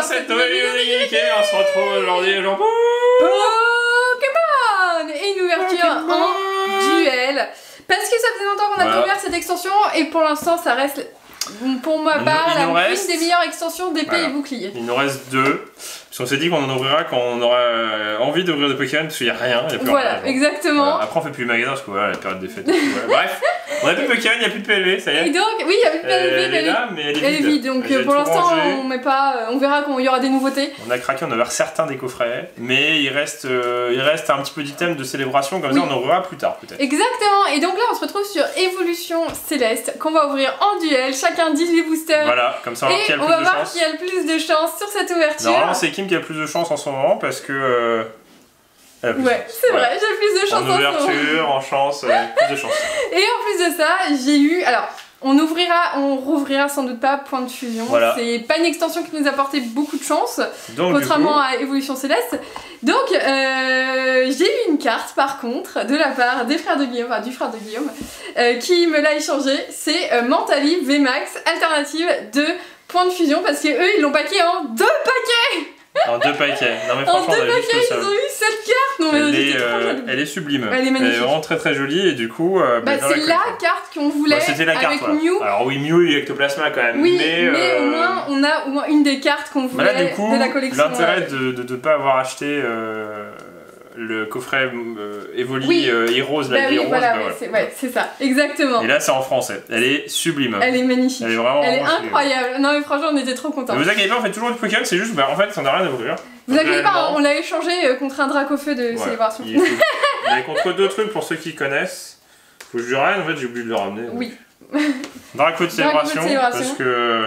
sur cette nouvelle vidéo et on se retrouve aujourd'hui genre Pokémon et une ouverture en duel. Parce que ça faisait longtemps qu'on a ouvert cette extension et pour l'instant ça reste pour ma part une des meilleures extensions d'épée et bouclier. Il nous reste 2. Parce qu'on s'est dit qu'on en ouvrira quand on aura envie d'ouvrir des Pokémon parce qu'il n'y a rien. Y a plus voilà, rien, exactement. Après on fait plus le magasin parce que voilà, la période des fêtes. Bref, on a plus de Pokémon, il n'y a plus de PLV, ça y est. Et donc, oui, il n'y a plus de PLV, elle est là, mais elle est vide. Donc pour l'instant, on met pas. On verra quand il y aura des nouveautés. On a craqué, on a ouvert certains des coffrets, mais il reste un petit peu d'items de célébration, comme ça on en ouvrira plus tard peut-être. Exactement, et donc là on se retrouve sur Évolution Céleste, qu'on va ouvrir en duel, chacun 18 boosters. Voilà, comme ça on va voir qui a le plus de chance. Qui a le plus de chance sur cette ouverture. Normalement c'est Kim qui a le plus de chance en ce moment parce que. Ouais, c'est vrai, j'ai plus de chance en ouverture, en chance, plus de chance. Et en plus de ça, j'ai eu. Alors, on rouvrira sans doute pas Point de Fusion. Voilà. C'est pas une extension qui nous a apporté beaucoup de chance, contrairement à Évolution Céleste. Donc, j'ai eu une carte par contre de la part des frères de Guillaume, enfin du frère de Guillaume, qui me l'a échangé. C'est Mentally VMAX, alternative de Point de Fusion, parce que eux ils l'ont paqué en 2 paquets. En 2 paquets. Non mais franchement, en 2 paquets, ils ont eu cette carte. Non, mais elle est sublime. Elle est magnifique. Elle est vraiment très jolie et du coup. C'est la carte qu'on voulait. C'était la carte. Avec Mew. Alors oui, Mew et Ectoplasma quand même. Oui, mais au moins on a au moins une des cartes qu'on voulait là, du coup, de la collection. L'intérêt de ne pas avoir acheté le coffret Evoli Heroes, la vie rose, c'est ça, exactement. Et là c'est en français, elle est sublime. Elle est magnifique. Elle est vraiment incroyable. Non mais franchement on était trop contents. Ne vous inquiétez pas, on fait toujours du Pokémon, c'est juste en fait on n'a rien à ouvrir. Vous inquiétez pas, on l'a échangé contre un Dracofeu de célébration. Mais contre 2 trucs pour ceux qui connaissent. Faut que je lui ramène, en fait j'ai oublié de le ramener. Oui. Dracofeu de célébration, parce que...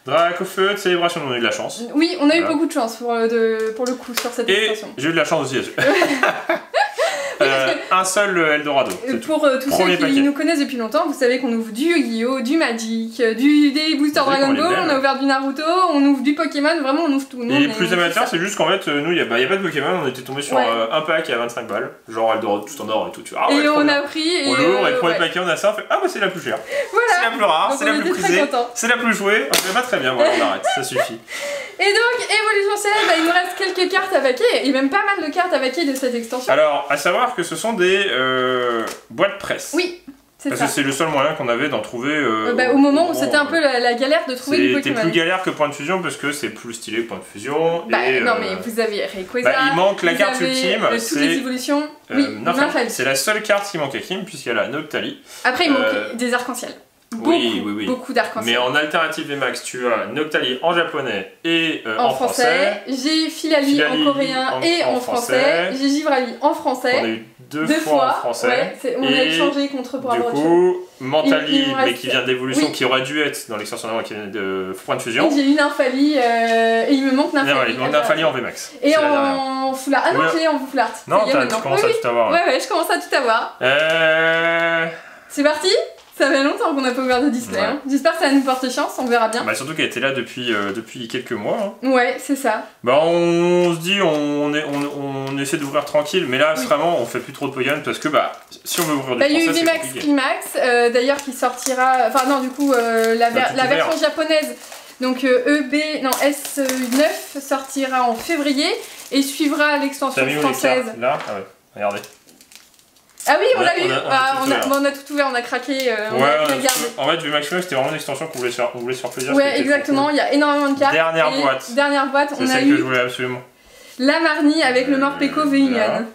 Dracofeu de célébration, on a eu de la chance. Oui, on a eu beaucoup de chance pour le coup sur cette extension. Et j'ai eu de la chance aussi là-dessus. Un seul Eldorado. Pour tous ceux qui nous connaissent depuis longtemps, vous savez qu'on ouvre du Yu-Gi-Oh, du Magic, des boosters Dragon Ball, on a ouvert du Naruto, on ouvre du Pokémon, vraiment on ouvre tout. Et les plus amateurs, c'est juste qu'en fait, nous, il n'y a pas de Pokémon, on était tombé sur un pack à 25 balles, genre Eldorado tout en or et tout. Tu vois, et on a pris. On l'ouvre et le premier paquet, on a ça, on fait ah bah c'est la plus chère. Voilà. C'est la plus rare, c'est la plus prisée, c'est la plus jouée. On fait pas très bien, voilà, on arrête, ça suffit. Et donc, Évolution Céleste, il nous reste quelques cartes à vaquer, et même pas mal de cartes à vaquer de cette extension. Alors, à savoir que ce sont des boîtes presse. Oui, c'est ça. Parce que c'est le seul moyen qu'on avait d'en trouver. Au moment où c'était un peu la galère de trouver du Pokémon. C'était plus galère que Point de Fusion parce que c'est plus stylé que Point de Fusion. Non, mais vous avez Rayquaza. Il manque la carte ultime. Toutes les évolutions. Oui, Nymphalie. C'est la seule carte qui manque à Kim puisqu'elle a Noctali. Après, il manque des arcs-en-ciel. Beaucoup d'arc-en-ciel. Mais en alternative VMAX, tu as Noctali en japonais et en français. J'ai Filali en coréen et en français. J'ai Givrali en français. On a eu deux fois en français. On a échangé contre pour avoir du coup, Mentally, mais qui vient d'évolution, qui aurait dû être dans l'extension qui vient de Point de Fusion. J'ai eu Nymphalie et il me manque Nymphalie. Il manque Nymphalie en VMAX. Et en Full Art. Ah non, j'ai en Full Art. Non, tu commences à tout avoir. Ouais, je commence à tout avoir. C'est parti. Ça fait longtemps qu'on n'a pas ouvert de display. Hein. J'espère que ça va nous porter chance, on verra bien. Surtout qu'elle était là depuis quelques mois. Hein. Ouais, c'est ça. On se dit, on essaie d'ouvrir tranquille, mais là, vraiment, on fait plus trop de Pokémon parce que si on veut ouvrir des français, c'est compliqué. Il y a eu VMAX, d'ailleurs, qui sortira... Enfin non, du coup, la version japonaise, donc S9 sortira en février et suivra l'extension française. Là, ah ouais, regardez. Ah oui, on l'a eu, on a tout ouvert, on a craqué, on a gardé. En fait, vu Maximum, c'était vraiment une extension qu'on voulait se faire plaisir. Ouais, exactement, il y a énormément de cartes. Dernière boîte, on a eu. C'est celle que je voulais absolument. La Marnie avec le Morpeko V-Union.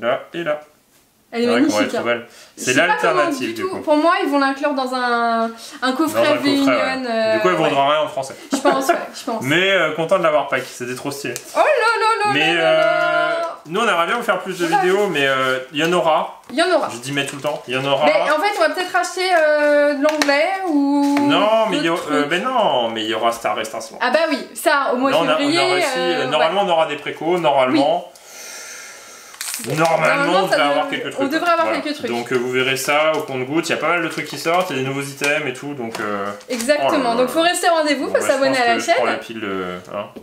Là et là. Elle est magnifique. C'est l'alternative du coup. Pour moi, ils vont l'inclure dans un coffret V-Union. Du coup, elle vaudra rien en français. Je pense. Mais content de l'avoir pack, c'était trop stylé. Oh là là. Mais nous, on aimerait bien vous faire plus de vidéos, mais il y en aura. Je dis mais tout le temps, il y en aura. Mais en fait, on va peut-être acheter de l'anglais ou. Non, mais il y aura Star Rest Instant. Ah bah oui, ça, au mois de février. Normalement, on aura des précos, normalement. Normalement, on devrait avoir quelques trucs. On devrait avoir quelques trucs. Donc vous verrez ça au compte-gouttes, il y a pas mal de trucs qui sortent, il y a des nouveaux items et tout, donc... Exactement, donc faut rester au rendez-vous, faut s'abonner à la chaîne. Je prends la pile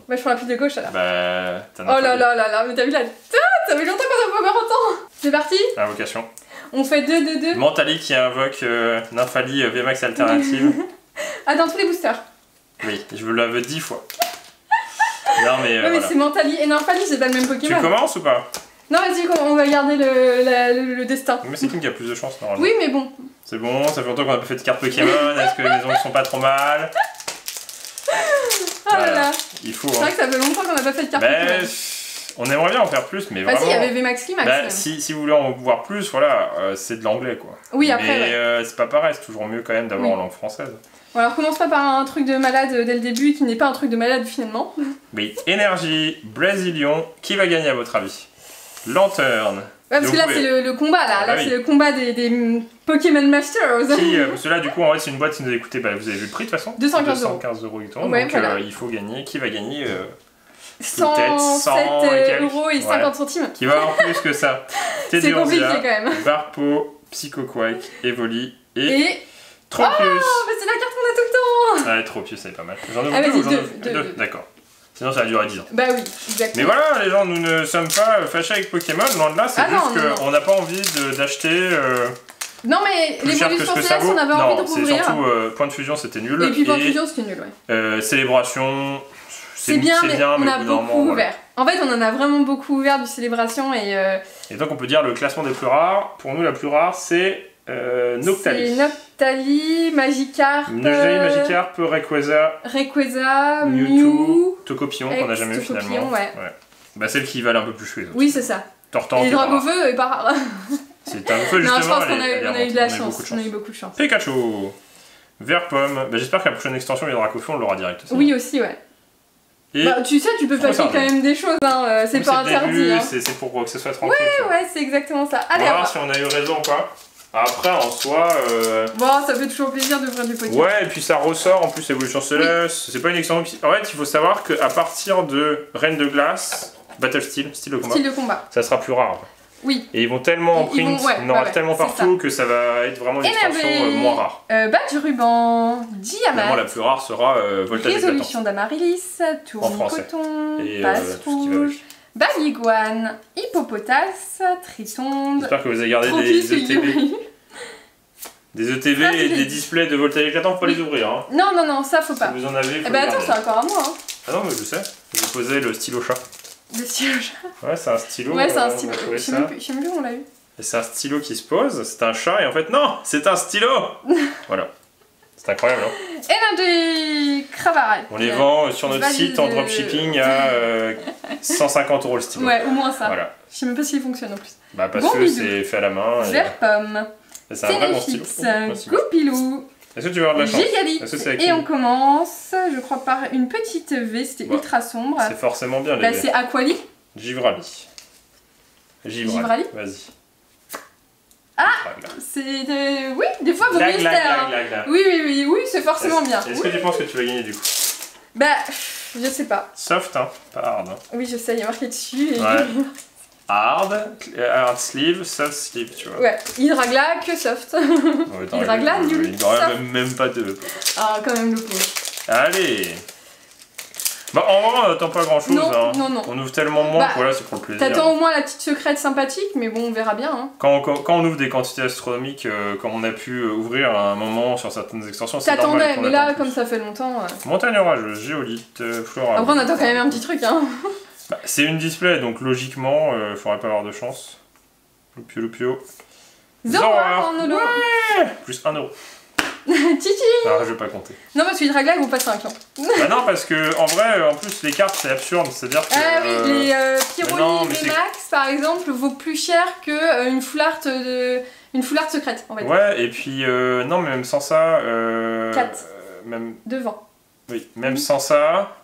je prends la pile de gauche alors. Oh là, mais t'as vu la tête. Ça fait longtemps qu'on n'a pas ouvert autant. C'est parti. Invocation. On fait 2-2-2. Mentally qui invoque Nymphalie VMAX alternative. Dans tous les boosters. Oui, je vous la veux 10 fois. Non mais, ouais, mais c'est Mentali et Nymphalie, c'est pas le même Pokémon. Tu commences ou pas? Non, vas-y, on va garder le destin. Mais c'est qui a plus de chance normalement? Oui, mais bon. C'est bon, ça fait longtemps qu'on n'a pas fait de cartes Pokémon, est-ce que les maisons sont pas trop mal? Oh là là. Il faut. C'est vrai que ça fait longtemps qu'on n'a pas fait de cartes Pokémon. On aimerait bien en faire plus, mais vraiment. Vas-y, il y avait VMAX Climax. Si vous voulez en voir plus, voilà, c'est de l'anglais quoi. Oui, après. Mais c'est pas pareil, c'est toujours mieux quand même d'avoir en langue française. Bon, alors commence pas par un truc de malade dès le début qui n'est pas un truc de malade finalement. Oui, Énergie, Brésilien, qui va gagner à votre avis? Lanterne. Ouais, parce que là, c'est le combat, là. Là, c'est le combat des Pokémon Masters. Parce que là, du coup, en fait, c'est une boîte qui nous a écouté. Bah, vous avez vu le prix, de toute façon. 215 €. 215 € exactement. Ouais, donc, voilà. il faut gagner. Qui va gagner 107 € et 50 centimes. Qui va avoir plus que ça. C'est compliqué, quand même. Barpo, Psychoquack, Evoli et... Tropius. Oh, bah c'est la carte qu'on a tout le temps. Ouais, Tropius, c'est pas mal. J'en ai deux. D'accord. Sinon, ça va durer 10 ans. Bah oui, exactement. Mais voilà, les gens, nous ne sommes pas fâchés avec Pokémon. Loin de là, c'est juste qu'on n'a pas envie d'acheter... Non, mais l'évolution céleste, on avait envie de rouvrir. C'est surtout Point de Fusion, c'était nul. Et puis Point de Fusion, c'était nul, ouais. Célébration, c'est bien, mais on a beaucoup ouvert. Voilà. En fait, on en a vraiment beaucoup ouvert du Célébration et... Et donc, on peut dire le classement des plus rares. Pour nous, la plus rare, c'est Noctali. C'est Noctali, Magikarp... Magikarp, Rayquaza, Mew... Tocopion, qu'on n'a jamais eu finalement. Ouais. Bah, celle qui valent un peu plus que les autres. Oui, c'est ça. Tortan, et Dragofeu est pas rare. C'est un peu justement. Non, je pense qu'on a eu de la chance. On a eu beaucoup de chance. Pikachu, Vert Pomme. Bah, j'espère que la prochaine extension, les Dragofeu, on l'aura direct aussi. Oui, aussi, ouais. Et bah, tu sais, tu peux passer quand même des choses, hein. C'est pas interdit. Hein. C'est pour que ce soit tranquille. Ouais, c'est exactement ça. Allez, on va voir si on a eu raison ou pas. Après, en soi. Bon, ça fait toujours plaisir d'ouvrir du Pokémon. Ouais, et puis ça ressort en plus Évolution Céleste. C'est pas une extension qui. En fait, il faut savoir qu'à partir de Reine de Glace, Battle Style de combat, ça sera plus rare. Oui. Et ils vont tellement en print, il y en aura tellement partout que ça va être vraiment une extension moins rare. Bas du ruban, Diamant. Vraiment, la plus rare sera Voltage Éclatant. Résolution d'Amaryllis, Tour Coton, et Passe Rouge. Babiguane, Hippopotas, Tritonde. J'espère que vous avez gardé des ETV. Des ETV et des displays de voltage éclatant, faut pas les ouvrir. Hein. Non, ça faut pas. Si vous en avez, faut bah attends, c'est encore à moi. Hein. Ah non, mais je sais. Je vous posais le stylo chat. Le stylo chat. Ouais, c'est un stylo. Ouais, c'est un stylo. Je sais même plus où on l'a eu. Et c'est un stylo qui se pose, c'est un chat, et en fait, non, c'est un stylo. Voilà. C'est incroyable, hein. Energy Cravarac. On les vend sur notre site en dropshipping à 150 € le stylo. Ouais, au moins ça. Voilà. Je sais même pas s'il fonctionne en plus. Bah parce que c'est fait à la main. Vert pomme. C'est un vrai bon stylo. Goupilou. Est-ce que tu vas avoir de la chance? Gigali. Et on commence, je crois, par une petite V, c'était ultra sombre. C'est forcément bien les Là, c'est Aquali. Givrali. Vas-y. Ah, c'est oui, des fois vous mystère. Oui, c'est forcément bien. Est-ce que tu penses que tu vas gagner du coup? Bah, je sais pas. Soft, hein, pas hard. Hein. Oui, je sais, il y a marqué dessus. Et... Ouais. Hard sleeve, soft sleeve, tu vois. Ouais, Hydragla que soft. Ouais, Hydragla, nul. Il n'aurait même pas de. Ah, quand même le pauvre. Allez. Bah en vrai on n'attend pas grand chose. Non. On ouvre tellement moins que voilà, c'est pour le plaisir. T'attends au moins la petite secrète sympathique, mais bon, on verra bien. Hein. Quand on ouvre des quantités astronomiques, comme on a pu ouvrir à un moment sur certaines extensions, c'est normal. T'attendais, mais là, comme ça fait longtemps. Montagne orageuse, géolite, flora. Après, on attend quand même un petit truc. Hein. Bah, c'est une display, donc logiquement, il faudrait pas avoir de chance. Loupio. Zoroark en holo. Ouais, plus 1 €. Titi. Ah, je vais pas compter. Non, parce que les Hydragla, ils vont pas 5 ans. Bah non, parce que en vrai, en plus, les cartes, c'est absurde. C'est-à-dire que. Ah oui, les Pyroli VMAX, par exemple, vaut plus cher que une foulard secrète, en fait. Ouais, et puis, non, mais même sans ça. 4. Même. Devant. Oui, même sans ça.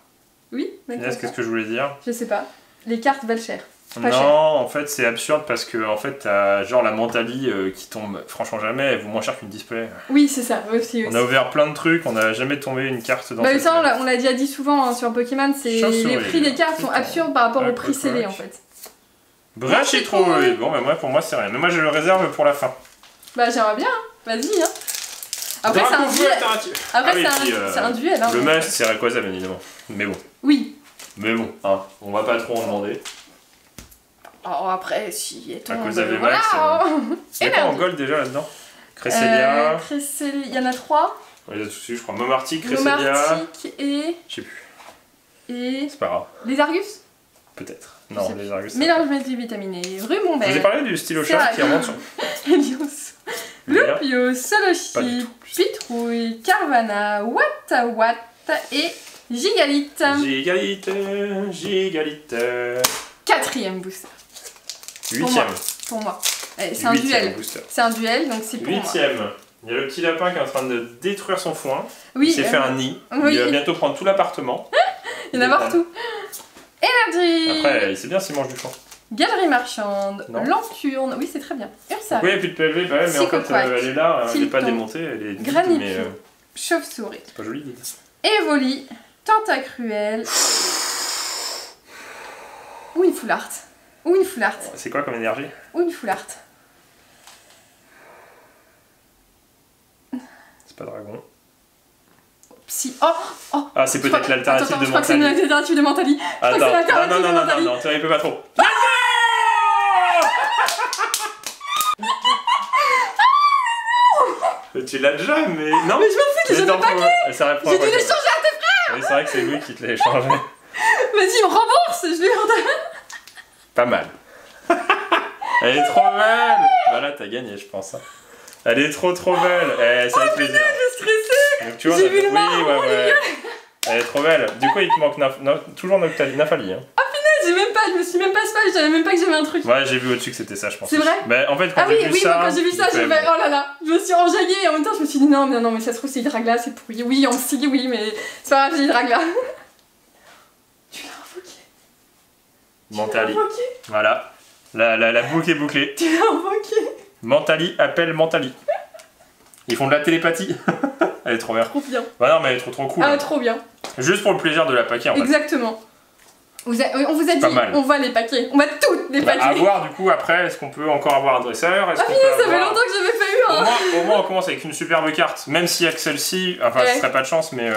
Oui, qu'est-ce que je voulais dire? Je sais pas. Les cartes valent cher. Non, en fait, c'est absurde parce que en fait, t'as genre la Mentali qui tombe franchement jamais, elle vaut moins cher qu'une display. Oui, c'est ça, aussi. On a ouvert plein de trucs, on n'a jamais tombé une carte dans cette ça, on l'a déjà dit souvent hein, sur Pokémon, les prix des cartes sont absurdes par rapport au prix scellé en fait. Brachitrouille. Bon, mais pour moi, c'est rien. Mais moi, je le réserve pour la fin. Bah, j'aimerais bien, vas-y. Hein. Après, c'est un duel. Après, c'est un duel. Hein, le must, c'est Rayquaza, bien évidemment. Mais bon. Oui. Mais bon, hein, on va pas trop en demander. Oh, après, si. Rayquaza VMAX. Il y a quoi en gold déjà là-dedans? Cresselia. Il y en a 3. Il y a tout de suite, je crois. Momartic, Cresselia. Momartic et. Je sais plus. et... C'est pas grave. Les Argus? Peut-être. Non, les Argus. Mélange multivitaminé, rue Montbert. Je vous ai parlé du stylo chat qui remonte sur... Lupio, Solochi, Pitrouille, Carvana, Watt et Gigalite. Gigalite. 4e booster. 8e. Pour moi. C'est un duel. C'est un duel, donc c'est pour 8e. Moi. Il y a le petit lapin qui est en train de détruire son foin. Oui, il s'est fait un nid. Oui. Il va bientôt prendre tout l'appartement. Il y en a partout. Énergie. Après, il sait bien s'il mange du foin. Galerie marchande, Lanturne, oui c'est très bien. Ursa. Oui, il n'y a plus de PLV, bah ouais, mais en fait elle est là, elle n'est pas démontée, elle est vide, mais... Chauve-souris. C'est pas joli, vide. Evoli, Tentacruel. Ou une Foulard. Ou une Foulard. C'est quoi comme énergie? Ou une Foulard. C'est pas dragon. Si. Oh. Ah, c'est peut-être l'alternative de Mentali. Je crois que c'est l'alternative de Mentali. Attends, non, il peut pas trop. Tu l'as déjà, mais... Non, mais je m'en fous, j'ai le paquet. J'ai dû l'échanger à tes frères. Oui, c'est vrai que c'est lui qui te l'a échangé. Vas-y, on rembourse, je lui redonne. Pas mal. Elle est trop belle. Voilà, t'as gagné, je pense. Elle est trop belle. Ça fait plaisir. Je suis stressée. J'ai vu le marron, ouais. Elle est trop belle. Du coup, il te manque toujours Nafali. Hein. Oh punaise, je me suis même pas spoil, je savais même pas que j'avais un truc. Ouais, j'ai vu au-dessus que c'était ça, je pense. C'est vrai? Mais en fait, quand j'ai vu ça. Quand j'ai vu ça, j'ai fait oh là là. Je me suis enjaillée et en même temps, je me suis dit non, mais ça se trouve, c'est Hydragla, c'est pourri. Oui, on se dit oui, mais c'est pas grave, j'ai Hydragla. Tu l'as invoqué. Mentali. Voilà. La boucle est bouclée. Tu l'as invoqué. Mentali appelle Mentali. Ils font de la télépathie. Elle est trop bien. Trop bien. Bah non, mais elle est trop cool. Ah, trop bien. Juste pour le plaisir de la paquet en fait. Exactement. On vous a dit, on va les paquets. On va toutes les paquets. À voir du coup après, est-ce qu'on peut encore avoir un dresseur? Ah oui, ça fait longtemps que j'avais pas eu un. Au moins on commence avec une superbe carte. Même si avec celle-ci, enfin ce serait pas de chance, mais...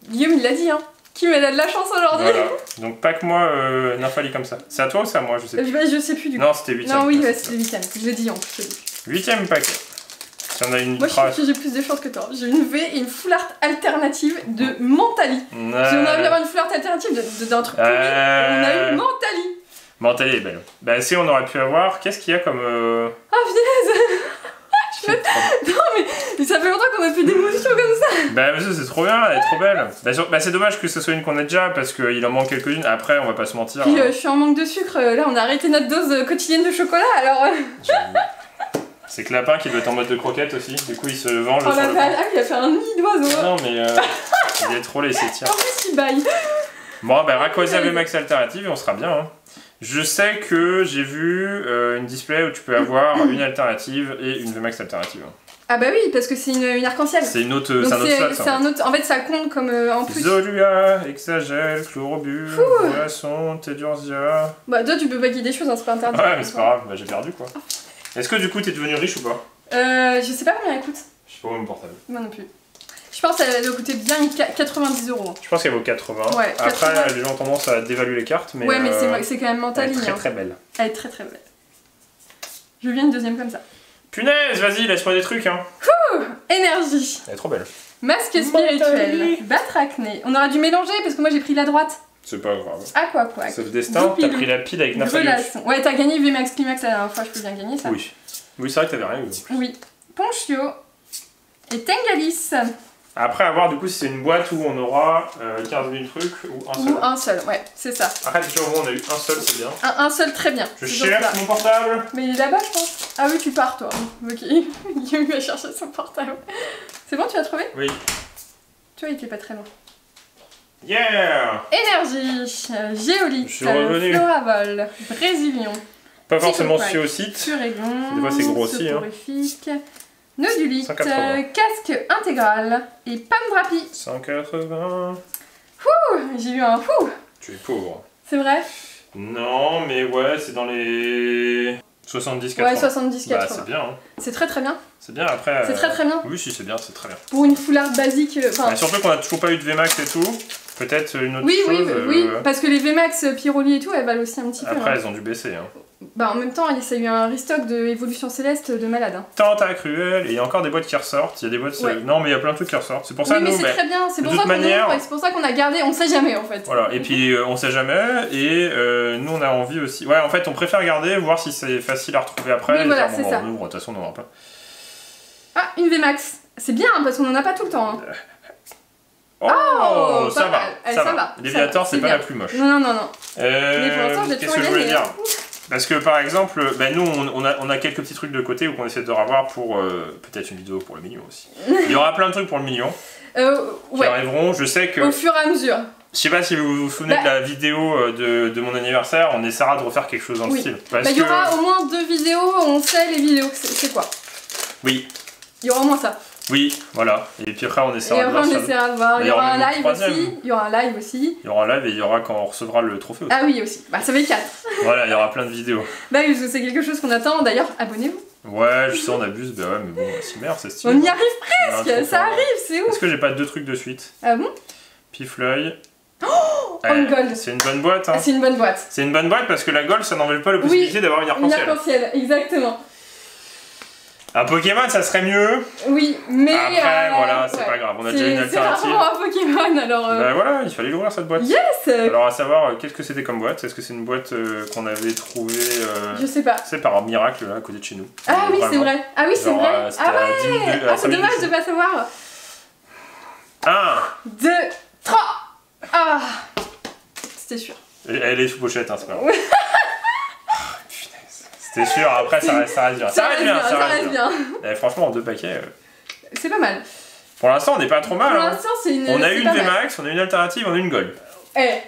Guillaume il l'a dit, hein. Qui m'a de la chance aujourd'hui. Voilà. Donc pack-moi Nymphali comme ça. C'est à toi ou c'est à moi? Je sais plus. Je sais plus du coup. Non, c'était 8ème. Non, oui, c'était 8ème. Je l'ai dit en plus. 8ème paquet. Si on a une moi, je trouve que j'ai plus de chance que toi. J'ai une V et une full art alternative de Mentali. Si on a eu une full art alternative d'un truc pourri, on a eu Mentali. Mentali est belle. Bah, si on aurait pu avoir, qu'est-ce qu'il y a comme. Ah, punaise. Non, mais ça fait longtemps qu'on a fait des motions comme ça. Bah, c'est trop bien, elle est trop belle. Bah, c'est dommage que ce soit une qu'on a déjà parce qu'il en manque quelques-unes. Après, on va pas se mentir. Puis, je suis en manque de sucre. Là, on a arrêté notre dose quotidienne de chocolat alors. C'est que Lapin qui doit être en mode de croquette aussi, du coup il se venge sur le pain. Ah, il a fait un nid d'oiseau. Non mais il est trop laissé, tiens. En plus il baille. Bon bah Rayquaza VMAX alternative et on sera bien. Hein. Je sais que j'ai vu une display où tu peux avoir une alternative et une VMAX alternative. Ah bah oui, parce que c'est une arc-en-ciel. C'est un autre slot. En fait ça compte comme en plus. Zolua, Hexagel, Chlorobus, Boisson, Tedursia... Bah toi tu peux pas guider des choses, hein, c'est pas interdit. Ouais mais c'est pas grave, bah, j'ai perdu quoi. Est-ce que du coup t'es devenu riche ou pas? Je sais pas combien elle coûte. Je sais pas mon portable. Moi non plus. Je pense qu'elle doit coûter bien 90 €. Je pense qu'elle vaut 80. Ouais, après 80. Les gens ont tendance à dévaluer les cartes mais... Ouais mais c'est quand même Mentali. Elle est très belle. Elle est très belle. Je viens une deuxième comme ça. Punaise, vas-y, laisse-moi des trucs hein. Énergie. Elle est trop belle. Masque spirituel. Batracné. On aurait dû mélanger parce que moi j'ai pris la droite. C'est pas grave. Quoi. Sauf destin, t'as pris la pile avec Nafali. Ouais, t'as gagné VMAX Climax la dernière fois, je peux bien gagner ça. Oui. Oui, c'est vrai que t'avais rien eu. Oui. Ponchio et Tengalis. Après, à voir du coup si c'est une boîte où on aura 15 000 trucs ou un seul. Ou un seul, ouais, c'est ça. Après, déjà au moins on a eu un seul, c'est bien. Un seul, très bien. Je cherche mon portable. Mais il est là-bas, je pense. Ah oui, tu pars toi. Ok. Guillaume va chercher son portable. C'est bon, tu l'as trouvé? Oui. Tu vois, il était pas très loin. Yeah! Énergie, Géolite, Floravol, Brésilion. Pas forcément Suicide. Surégon, des fois c'est gros aussi. Soporifique, Nodulite, Casque intégral et Pandrapi. 180. J'ai eu un fou. Tu es pauvre. C'est vrai? Non, mais ouais, c'est dans les 70-80. Ouais, 70-80. Bah, c'est bien. Hein. C'est très bien. C'est bien, après... C'est très bien. Oui, si, c'est bien, c'est très bien. Pour une foulard basique... Surtout qu'on a toujours pas eu de VMAX et tout. peut-être une autre chose. Oui, parce que les VMAX Pyroli et tout, elles valent aussi un petit peu. Après, elles ont dû baisser. Hein. Bah en même temps, il y a eu un restock de Évolution Céleste de malade. Hein. Tentacruel, et il y a encore des boîtes qui ressortent. Il y a des boîtes. Non, mais il y a plein de trucs qui ressortent. C'est pour ça mais nous. C'est très bien. C'est pour ça qu'on a gardé. On sait jamais en fait. Voilà. Et puis on sait jamais. Et nous, on a envie aussi. Ouais, en fait, on préfère garder, voir si c'est facile à retrouver après. Oui, voilà, c'est ça. On ouvre. De toute façon, on en aura plein. Ah, une VMAX. C'est bien parce qu'on en a pas tout le temps. Hein. Oh, ça va. Léviator, c'est pas la plus moche. Non. Qu'est-ce que je voulais dire? Parce que par exemple, nous on a quelques petits trucs de côté qu'on essaie de revoir pour peut-être une vidéo pour le million aussi. Il y aura plein de trucs pour le million qui arriveront. Je sais que. Au fur et à mesure. Je sais pas si vous vous souvenez de la vidéo de mon anniversaire, on essaiera de refaire quelque chose dans le style. Il y aura au moins 2 vidéos, on sait les vidéos, c'est quoi. Oui. Il y aura au moins ça. Oui, voilà. Et puis après, on essaiera de voir. Il y aura un live aussi. Il y aura un live et il y aura quand on recevra le trophée aussi. Ah oui, aussi. Bah, ça fait 4. Voilà, il y aura plein de vidéos. Bah oui, c'est quelque chose qu'on attend. D'ailleurs, abonnez-vous. Ouais, je sais, on abuse. Bah ouais, mais bon, c'est merde, c'est stylé. On y arrive presque. Ça arrive, c'est ouf. Est-ce que j'ai pas 2 trucs de suite? Ah bon? Pifleuil. Oh, une gold. C'est une bonne boîte. Hein. Ah, c'est une bonne boîte. C'est une bonne boîte parce que la gold, ça n'enlève pas la possibilité d'avoir une arc-en-ciel. Une arc-en-ciel, exactement. Un Pokémon, ça serait mieux. Oui, mais. Après, voilà, c'est pas grave, on a déjà une alternative. C'est rarement un Pokémon alors. Bah voilà, il fallait l'ouvrir cette boîte. Yes. Alors, à savoir, qu'est-ce que c'était comme boîte? Est-ce que c'est une boîte qu'on avait trouvée. Je sais pas. C'est par un miracle là, à côté de chez nous. Ah oui, c'est vrai. Ah oui, c'est vrai. Ah ouais. C'est dommage de pas savoir. 1, 2, 3. Ah. C'était sûr. Elle est sous pochette, hein, c'est pas grave. C'était sûr, après ça reste bien. Ça reste bien. Et franchement, en 2 paquets. C'est pas mal. Pour l'instant, on n'est pas trop mal. Pour l'instant, c'est une. On a une VMAX, on a une alternative, on a une gold.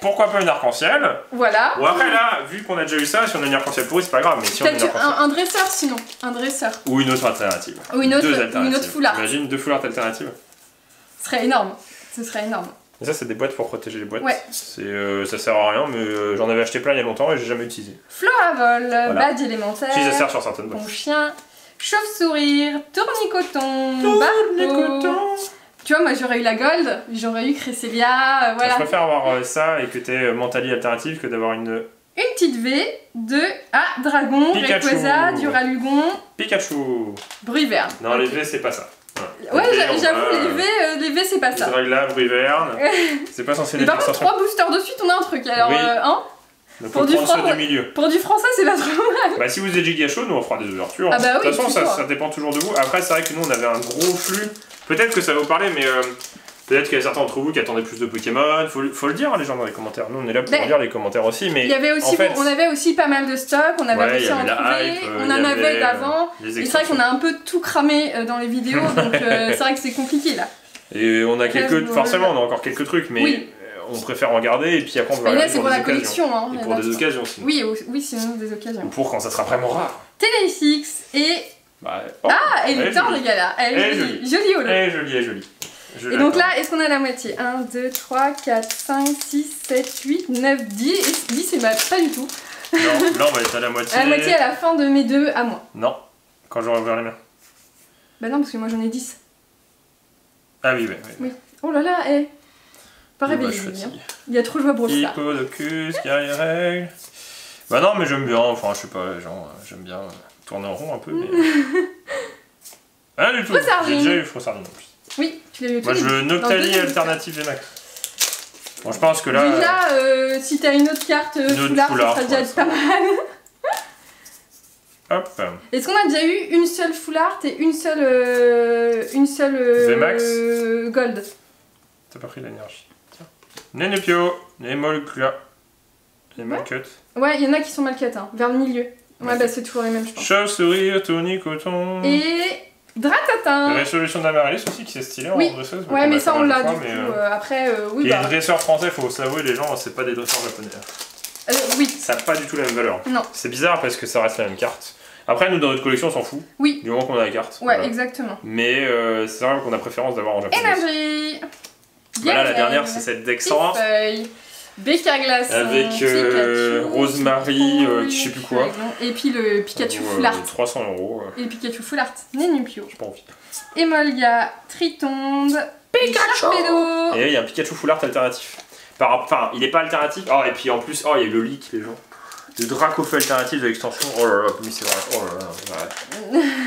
Pourquoi pas une arc-en-ciel? Voilà. Ou après là, vu qu'on a déjà eu ça, si on a une arc-en-ciel pourri, c'est pas grave, mais si on a une arc-en-ciel. Un dresseur sinon. Un dresseur. Ou une autre alternative. Ou une autre foulard. Imagine 2 foulards alternatives. Ce serait énorme. Ce serait énorme. Et ça, c'est des boîtes pour protéger les boîtes. Ouais. Ça sert à rien, mais j'en avais acheté plein il y a longtemps et j'ai jamais utilisé. Floravol, badge élémentaire. Si, ça sert sur certaines boîtes. Bon chien, chauve-sourire, tournicoton, tournicoton. Tu vois, moi j'aurais eu la gold, j'aurais eu Cresselia, voilà. Je préfère avoir ça et que t'aies Mentali alternative que d'avoir une petite V de Dragon, Rayquaza, Duralugon, Pikachu. Bruyverne. Non, les V, c'est pas ça. Ouais, j'avoue, les V c'est pas ça. Dragla, Bruyverne. C'est pas censé être. Par contre, 3 boosters de suite, on a un truc. Alors, donc pour du français, c'est pas trop mal. Bah, si vous êtes giga chaud, nous on fera des ouvertures. Ah bah oui, de toute façon, ça dépend toujours de vous. Après, c'est vrai que nous on avait un gros flux. Peut-être que ça va vous parler, mais peut-être qu'il y a certains d'entre vous qui attendaient plus de Pokémon. Faut le dire, les gens, dans les commentaires. Nous on est là pour lire les commentaires aussi. Mais il y avait aussi, on avait aussi pas mal de stock, on avait réussi à en trouver. On en avait d'avant. Et c'est vrai qu'on a un peu tout cramé dans les vidéos, donc c'est vrai que c'est compliqué là. Et on a forcément, on a encore quelques trucs, mais. On préfère en garder et puis après on va regarder pour la collection. Hein, et pour des occasions sinon. Oui, sinon des occasions. Ou pour quand ça sera vraiment rare. Télésix et... elle est tendre les gars là. Elle est jolie. Elle est jolie. Et donc là, est-ce qu'on a la moitié? 1, 2, 3, 4, 5, 6, 7, 8, 9, 10. Et 10 c'est pas du tout. Non, là on va être à la moitié. À la moitié à la fin de mes 2 à moi. Non, quand j'aurai ouvert les miens. Bah non, parce que moi j'en ai 10. Ah oui. Oh là là, pas réveillé, il y a trop joué à Brawl Stars. Hippodocus, guerrier règle. Bah non, mais j'aime bien, enfin je sais pas, j'aime bien tourner en rond un peu, mais. Rien du tout. J'ai déjà eu Frossardine en plus. Oui, tu l'as eu tout. Moi je veux Noctali alternative VMAX. Bon, je pense que là. Déjà, si t'as une autre carte foulard, ça sera déjà pas mal. Hop. Est-ce qu'on a déjà eu une seule foulard et une seule VMAX gold? T'as pas pris l'énergie. Nenepio, Nemolcula, Nemolcut. Ouais, il y en a qui sont mal cut, hein, vers le milieu. Ouais, bah c'est toujours les mêmes, je pense. Chauve-sourire, tournicoton. Et Dratatin. Résolution d'Amaryllis aussi qui s'est stylé en dresseuse. Ouais, mais ça on l'a du coup. Après, oui. Et les dresseurs français, faut s'avouer, les gens, c'est pas des dresseurs japonais. Oui. Ça n'a pas du tout la même valeur. Non. C'est bizarre parce que ça reste la même carte. Après, nous dans notre collection, on s'en fout. Oui. Du moment qu'on a la carte. Ouais, exactement. Mais c'est vrai qu'on a préférence d'avoir en japonais. Énergie. Voilà, la dernière, c'est cette deck 100. Béca Glace. Avec Rosemary, je sais plus quoi. Et puis le Pikachu Full Art. 300 €. Et le Pikachu Full Art. Nenupio. J'ai pas envie. Emolga, Tritonde, Pikachu. Et il y a un Pikachu Full Art alternatif. Enfin, il est pas alternatif. Oh, et puis en plus, oh, il y a eu le leak, les gens. Le Dracofeu alternatif de l'extension. Oh là là, mais c'est vrai. Oh là là.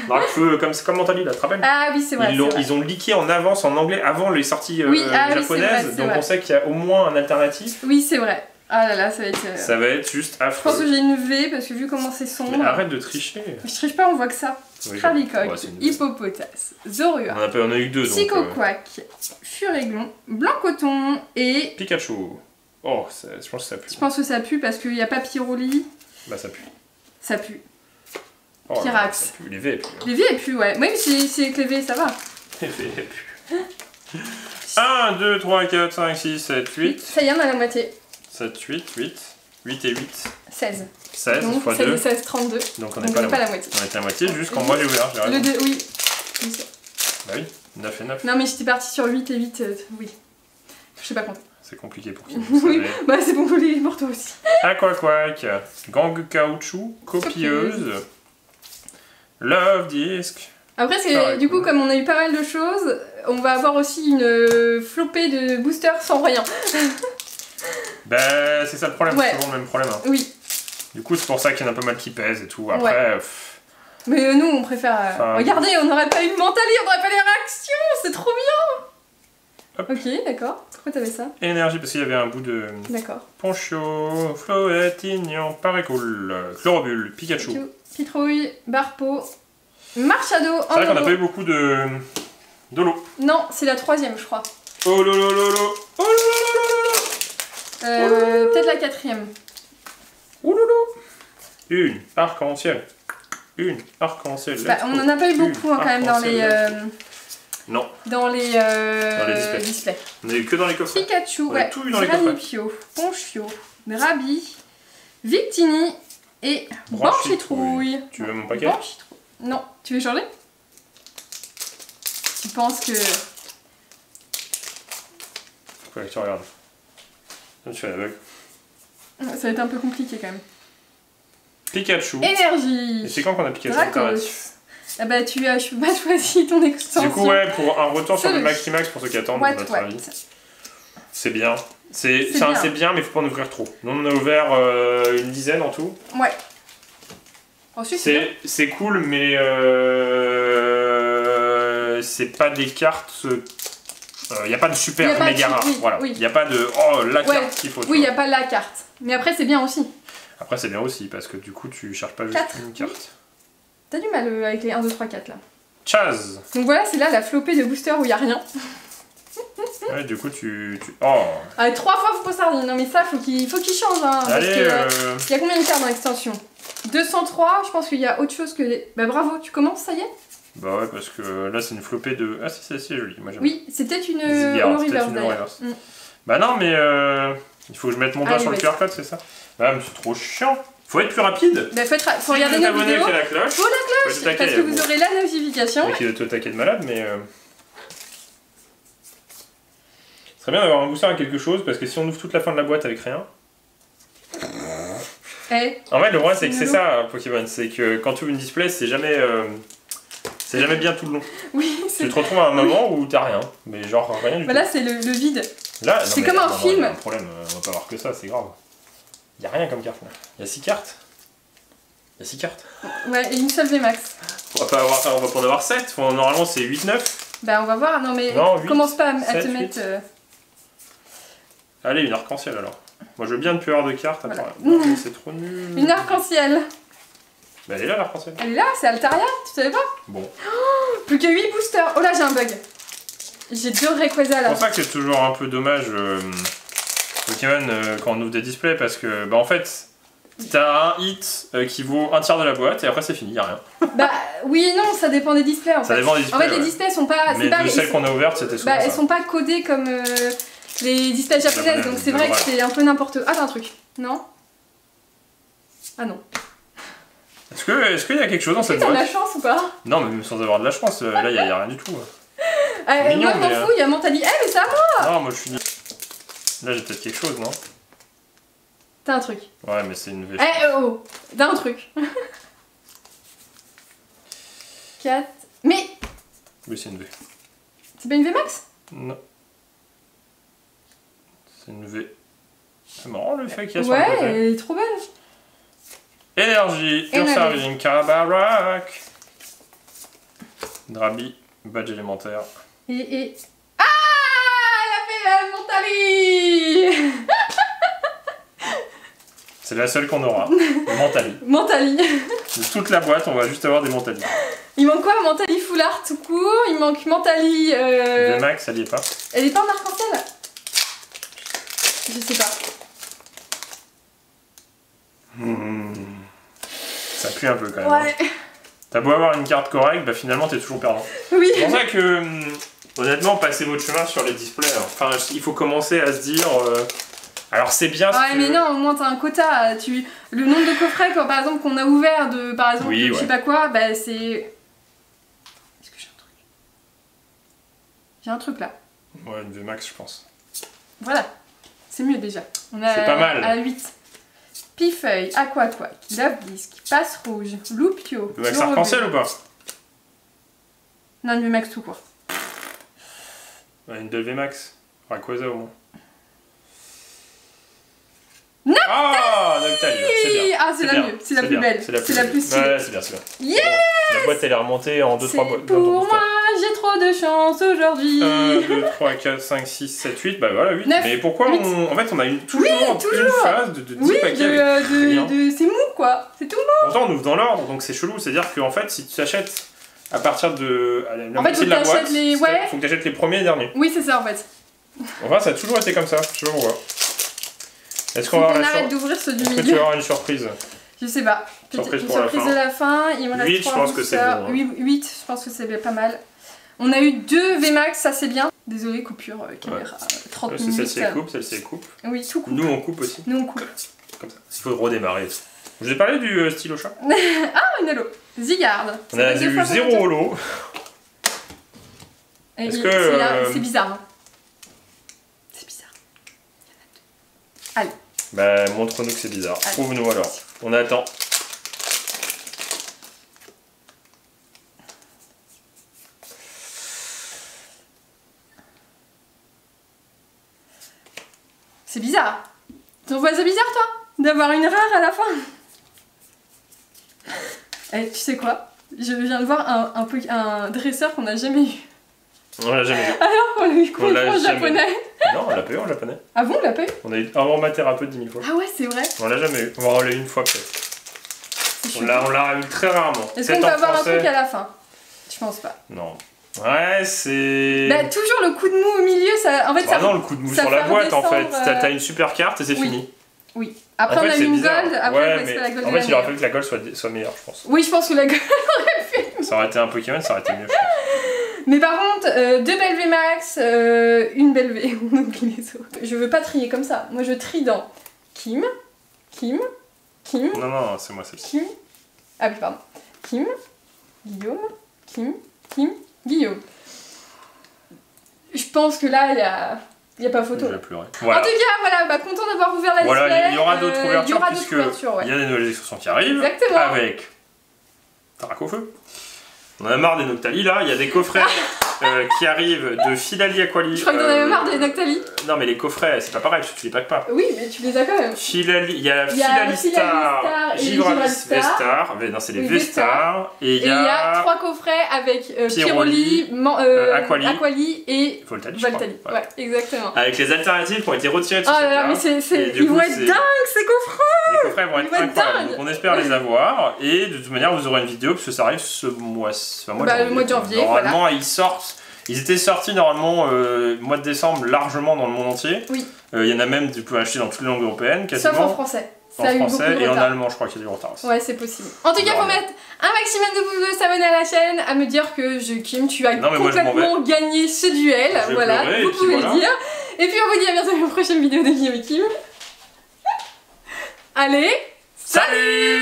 Dracofeu, comme Mentali, là, tu te rappelles? Ah oui, c'est vrai. Ils ont leaké en avance en anglais avant les sorties japonaises. Oui, donc on sait qu'il y a au moins un alternatif. Oui, c'est vrai. Ah là là, ça va être. Ça va être juste affreux. Je pense que j'ai une V parce que vu comment c'est sombre. Mais arrête de tricher. Je triche pas, on voit que ça. Oui, Cravicoque, Hippopotas, Zorua. On a eu que 2 donc. Psychoquack, Furéglon, Blanc Coton et. Pikachu. Oh, je pense que ça pue. Je pense que ça pue parce qu'il n'y a pas Pyroli. Bah, ça pue. Ça pue. Oh, Pyrax. Ça pue. Les V, elles puent. Les V, elles puent, ouais. Même si c'est avec les V, ça va. Les V, elles puent. 1, 2, 3, 4, 5, 6, 7, 8. Ça y est, on a la moitié. 7, 8, 8. 8 et 8. 16. 16 donc, fois 16 2. et 16, 32. Donc on n'est pas, la moitié. On était à la moitié jusqu'en moi j'ai ouvert. Le 2, oui. Bah oui, 9 et 9. Non mais j'étais partie sur 8 et 8, oui. Je sais pas compter. C'est compliqué pour qui oui, bah c'est bon pour les mortaux aussi. Aquaquack, Gang Caoutchouc, Copieuse, Love Disc. Après, du coup, comme on a eu pas mal de choses, on va avoir aussi une flopée de boosters sans rien. Bah, c'est ça le problème, c'est toujours le même problème. Hein. Oui. Du coup, c'est pour ça qu'il y en a pas mal qui pèsent et tout. Après. Mais nous, on préfère. Regardez, on n'aurait pas eu de Mentali, on n'aurait pas les réactions, c'est trop bien! Hop. Ok, d'accord. Pourquoi t'avais ça? Énergie, parce qu'il y avait un bout de. D'accord. Poncho, Floette, Ignan, Parécool, Chlorobule, Pikachu. Pitrouille, Barpo, Marchado. C'est vrai qu'on n'a pas eu beaucoup de l'eau. Non, c'est la 3e, je crois. Oh lolo. Oh lolo. Peut-être la 4e. Oh lolo. Une arc-en-ciel. Une arc-en-ciel. Bah, on en a pas eu beaucoup hein, quand même dans les. Non. Dans les displays. On a eu que dans les coffrets. Pikachu, on a tout eu dans les coffrets. Granipio, Ponchio, Drabi, Victini et Banchitrouille. Tu veux mon paquet? Non. Tu veux changer? Tu penses que. Pourquoi tu regardes? Tu fais l'aveugle. Ça va être un peu compliqué quand même. Pikachu. Énergie. Et c'est quand qu'on a Pikachu alternatif? Ah bah tu as pas choisi ton extension. Du coup ouais, pour un retour sur le Maximax pour ceux qui attendent de notre avis. C'est bien. C'est bien mais il faut pas en ouvrir trop. Nous on en a ouvert une dizaine en tout. Ouais. Ensuite c'est cool mais c'est pas des cartes. Il n'y a pas de super méga rare. Voilà. Il n'y a pas de la carte qu'il faut. Oui, il n'y a pas la carte. Mais après c'est bien aussi. Après c'est bien aussi parce que du coup tu cherches pas juste une carte. T'as du mal avec les 1, 2, 3, 4 là. Chaz. Donc voilà, c'est là la flopée de boosters où il n'y a rien. Ouais, du coup Oh. Ah, 3 fois faut sardine. Non mais ça, faut qu'il change. Hein, allez, parce qu'il y a combien de cartes dans l'extension? 203, je pense qu'il y a autre chose que les... Bah bravo, tu commences, ça y est? Bah ouais, parce que là c'est une flopée de... Ah si, c'est joli. Moi, oui, c'était une Holo-Reverse d'ailleurs. Bah non, mais il faut que je mette mon doigt sur le QR code, c'est ça? Bah mais c'est trop chiant. Faut être plus rapide. Bah faut regarder nos vidéos. Faut la cloche. Faut la cloche, parce que vous aurez la notification. Et qui va te taquer de malade, mais... Ce serait bien d'avoir un booster avec quelque chose, parce que si on ouvre toute la fin de la boîte avec rien... En fait, le problème c'est que c'est ça, Pokémon, c'est que quand tu ouvres une display, c'est jamais bien tout le long. Oui, tu te retrouves à un moment où t'as rien, mais genre rien du tout. Là, c'est le vide. Là, c'est comme un film. Un problème, on va pas voir que ça, c'est grave. Y a rien comme carte là. Y a 6 cartes. Y a 6 cartes. Ouais, et une seule VMAX. On va pas en avoir 7, normalement c'est 8-9. Bah on va voir, non mais commence pas à te mettre... Allez, une arc-en-ciel alors. Moi je veux bien ne plus avoir de cartes, voilà. C'est trop nul. Une arc-en-ciel. Bah elle est là l'arc-en-ciel. Elle est là, c'est Altaria, tu savais pas? Bon. Oh, plus que 8 boosters. Oh là j'ai un bug. J'ai 2 Rayquaza là. C'est pour ça que c'est toujours un peu dommage Pokémon quand on ouvre des displays parce que bah en fait t'as un hit qui vaut un tiers de la boîte et après c'est fini, y'a rien. Bah oui et non, ça dépend des displays en fait. Ça dépend des displays. En fait les displays sont pas... Mais de celles qu'on a ouvertes c'était souvent ça. Elles sont pas codées comme les displays japonaises donc c'est vrai que c'est un peu n'importe quoi. Ah t'as un truc, non? Ah non. Est-ce qu'il y a quelque chose dans cette boîte? T'as de la chance ou pas? Non mais même sans avoir de la chance, là il y a rien du tout. Moi je m'en fous, il y a Mentali. Eh mais c'est à moi! Non moi je suis... Là j'ai peut-être quelque chose, non? T'as un truc. Ouais mais c'est une V. Oh! T'as un truc. 4... Mais... Oui c'est une V. C'est pas une VMAX? Non. C'est une V. C'est marrant le fait qu'il y a sur le Ouais, côté. elle est trop belle. Énergie, Ursaring, Carabarak. Drabi, badge élémentaire. Et... Ah, elle a fait Mentali. C'est la seule qu'on aura. Mentali. Mentali. De toute la boîte, on va juste avoir des Mentali. Il manque quoi? Mentali Full Art tout court. Il manque Mentali... VMAX, ça y est pas. Elle est pas en arc-en-ciel? Je sais pas. Ça pue un peu quand même. Ouais. Hein. T'as beau avoir une carte correcte, bah finalement t'es toujours perdant. Oui. C'est pour ça que, honnêtement, passez votre chemin sur les displays. Enfin, il faut commencer à se dire... Alors c'est bien... Ouais, mais non, au moins t'as un quota. Le nombre de coffrets, par exemple, qu'on a ouvert de, par exemple, oui, je sais pas quoi, bah c'est... Est-ce que j'ai un truc? J'ai un truc là. Ouais, une VMAX, je pense. Voilà. C'est mieux déjà. On a c'est pas mal. À 8. Pifeuille, Aquaquack, Love Disc, Passe Rouge, Loupio. VMAX arc-en-ciel ou pas? Non, une VMAX tout court. Ouais, une belle VMAX. Rayquaza au moins. Noctalie. Ah, Noctalie, c'est bien. Ah, c'est la mieux, c'est la plus belle. C'est la plus stylée. Ouais, c'est bien, c'est bien. Yeah, bon, la boîte elle est remontée en 2-3 boîtes. Pour moi, j'ai trop de chance aujourd'hui. 1, 2, 3, 4, 5, 6, 7, 8, bah voilà, 8. 9, mais pourquoi 8. En fait, on a toujours une phase de 10 oui, paquets avec rien. C'est mou quoi, c'est tout mou. Pourtant, on ouvre dans l'ordre, donc c'est chelou. C'est-à-dire qu'en fait, si tu achètes à partir de la moitié de la boîte, faut que tu achètes les premiers et derniers. Oui, c'est ça en fait. Enfin, ça a toujours été comme ça, je sais pas pourquoi. Est-ce qu'on va avoir arrête d'ouvrir ceux du milieu. Est-ce que tu vas avoir une surprise? Je sais pas. Surprise une pour la surprise fin. de la fin. Il me reste 8, je pense que c'est bon. Hein. 8, je pense que c'est pas mal. On a eu 2 VMAX, ça c'est bien. Désolé, coupure caméra. 30 minutes. Celle-ci elle coupe, celle-ci elle coupe. Oui, tout coupe. Nous on coupe aussi. Nous on coupe. Comme ça. Il faut redémarrer. Je vous ai parlé du stylo chat. Ah, une holo. Zygarde. On a eu 0 holo. Est-ce que... C'est bizarre, hein. C'est bizarre. Allez. Bah, montre-nous que c'est bizarre. Prouve-nous alors. On attend. C'est bizarre. Tu vois ça bizarre, toi? D'avoir une rare à la fin? Eh, tu sais quoi? Je viens de voir un dresseur qu'on n'a jamais eu. On l'a jamais vu. Alors qu'on l'a eu quoi en japonais? Non, on l'a pas eu en japonais. Ah bon, on l'a pas eu? On a eu aromathérapeute 10 000 fois. Ah ouais, c'est vrai. On l'a jamais eu. On l'a eu une fois peut-être. On l'a eu très rarement. Est-ce qu'on peut avoir un truc à la fin? Je pense pas. Non. Ouais, c'est... Bah toujours le coup de mou au milieu, ça... En fait, bah non, le coup de mou sur la boîte en fait. T'as une super carte et c'est fini. Oui. Après en fait, on a eu une gold, après ouais, mais la gold. En fait, il aurait fallu que la gold soit meilleure, je pense. Oui, je pense que la gold aurait fait... Ça aurait été un Pokémon, ça aurait été mieux, je pense. Mais par contre, 2 belles VMAX, une belle V, on oublie les autres. Je veux pas trier comme ça. Moi, je trie dans Kim. Non, c'est moi celle-ci. Kim. Ah oui, pardon. Kim, Guillaume, Kim, Guillaume. Je pense que là, il y a pas photo. Je vais pleurer. Voilà. En tout cas, voilà, bah, content d'avoir ouvert la display. Voilà, il y aura d'autres ouvertures puisque ouais. il y a des nouvelles extensions qui arrivent. Exactement. Avec Tarac au feu. On en a marre des Noctali là, il y a des coffrets qui arrivent de Filali Aquali. Je crois que t'en avais marre des Noctali. Non mais les coffrets, c'est pas pareil parce que tu les packs pas. Oui, mais tu les as quand même. Il y a Filalistar, Givralstar, Vestar, non c'est les Vestar. Et il y a 3 coffrets avec Pyroli, Aquali et Voltali. Ouais, exactement. Avec les alternatives qui ont été retirées de ce set là. Mais ils vont être dingues ces coffrets. Les coffrets vont être incroyables, donc on espère les avoir. Et de toute manière, vous aurez une vidéo parce que ça arrive ce mois. Le mois de janvier. Normalement, ils sortent. Ils étaient sortis normalement mois de décembre largement dans le monde entier. Oui. Il y en a même tu peux acheter dans toutes les langues européennes quasiment. Sauf en français. En français et en allemand, je crois qu'il y a du retard aussi. Ouais, c'est possible. En tout cas, faut mettre un maximum de pouces bleus, s'abonner à la chaîne, à me dire que Kim, tu as complètement gagné ce duel. Voilà, vous pouvez le dire. Et puis on vous dit à bientôt dans une prochaine vidéo de Guillaume et Kim. Allez, salut!